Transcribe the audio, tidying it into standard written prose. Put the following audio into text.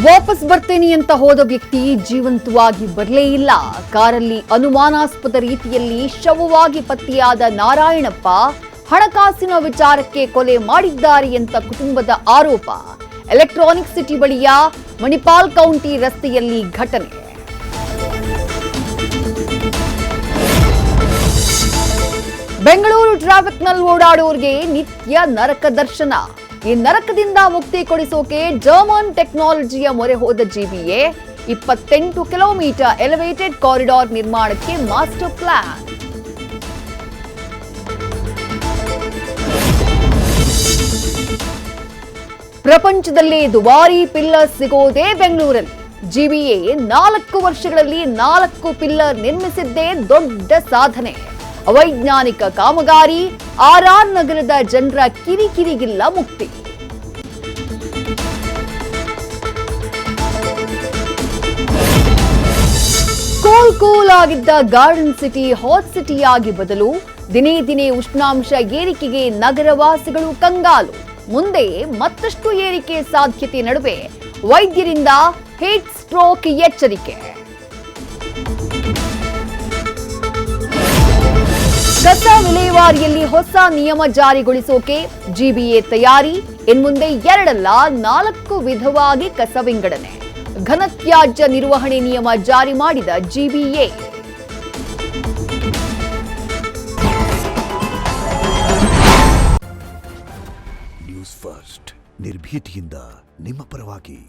ವಾಪಸ್ ಬರ್ತೀನಿ ಅಂತ ಹೋದ ವ್ಯಕ್ತಿ ಜೀವಂತವಾಗಿ ಬರಲೇ ಇಲ್ಲ. ಕಾರಲ್ಲಿ ಅನುಮಾನಾಸ್ಪದ ರೀತಿಯಲ್ಲಿ ಶವವಾಗಿ ಪತ್ತೆಯಾದ ನಾರಾಯಣಪ್ಪ ಹಣಕಾಸಿನ ವಿಚಾರಕ್ಕೆ ಕೊಲೆ ಮಾಡಿದ್ದಾರೆ ಅಂತ ಕುಟುಂಬದ ಆರೋಪ. ಎಲೆಕ್ಟ್ರಾನಿಕ್ ಸಿಟಿ ಬಳಿಯ ಮಣಿಪಾಲ್ ಕೌಂಟಿ ರಸ್ತೆಯಲ್ಲಿ ಘಟನೆ. ಬೆಂಗಳೂರು ಟ್ರಾಫಿಕ್ನಲ್ಲಿ ಓಡಾಡುವವರಿಗೆ ನಿತ್ಯ ನರಕ ದರ್ಶನ. ಈ ನರಕದಿಂದ ಮುಕ್ತಿ ಕೊಡಿಸೋಕೆ ಜರ್ಮನ್ ಟೆಕ್ನಾಲಜಿಯ ಮೊರೆ ಹೋದ ಜಿಬಿಎ 28 ಕಿಲೋಮೀಟರ್ ಎಲಿವೇಟೆಡ್ ಕಾರಿಡಾರ್ ನಿರ್ಮಾಣಕ್ಕೆ ಮಾಸ್ಟರ್ ಪ್ಲಾನ್. ಪ್ರಪಂಚದಲ್ಲಿ ದುಬಾರಿ ಪಿಲ್ಲರ್ ಸಿಗೋದೇ ಬೆಂಗಳೂರಲ್ಲಿ. ಜಿಬಿಎ 4 ವರ್ಷಗಳಲ್ಲಿ 4 ಪಿಲ್ಲರ್ ನಿರ್ಮಿಸಿದ್ದೇ ದೊಡ್ಡ ಸಾಧನೆ. ಅವೈಜ್ಞಾನಿಕ ಕಾಮಗಾರಿ, ಆರ್ಆರ್ ನಗರದ ಜನರ ಕಿರಿಕಿರಿಗಿಲ್ಲ ಮುಕ್ತಿ. ಕೂಲ್ ಆಗಿದ್ದ ಗಾರ್ಡನ್ ಸಿಟಿ ಹಾಟ್ ಸಿಟಿಯಾಗಿ ಬದಲು. ದಿನೇ ದಿನೇ ಉಷ್ಣಾಂಶ ಏರಿಕೆಗೆ ನಗರವಾಸಿಗಳು ಕಂಗಾಲು. ಮುಂದೆ ಮತ್ತಷ್ಟು ಏರಿಕೆ ಸಾಧ್ಯತೆ ನಡುವೆ ವೈದ್ಯರಿಂದ ಹೀಟ್ ಸ್ಟ್ರೋಕ್ ಎಚ್ಚರಿಕೆ. ಕಸ ವಿಲೇವಾರಿಯಲ್ಲಿ ಹೊಸ ನಿಯಮ ಜಾರಿಗೊಳಿಸೋಕೆ ಜಿಬಿಎ ತಯಾರಿ. ಇನ್ಮುಂದೆ 2 ಅಲ್ಲ 4 ವಿಧವಾಗಿ ಕಸ ವಿಂಗಡಣೆ. ಘನತ್ಯಾಜ್ಯ ನಿರ್ವಹಣೆ ನಿಯಮ ಜಾರಿ ಮಾಡಿದ ಜಿಬಿಎ. ನ್ಯೂಸ್ ಫಸ್ಟ್ ನಿರ್ಭೀತಿಯಿಂದ ನಿಮ್ಮ ಪರವಾಗಿ.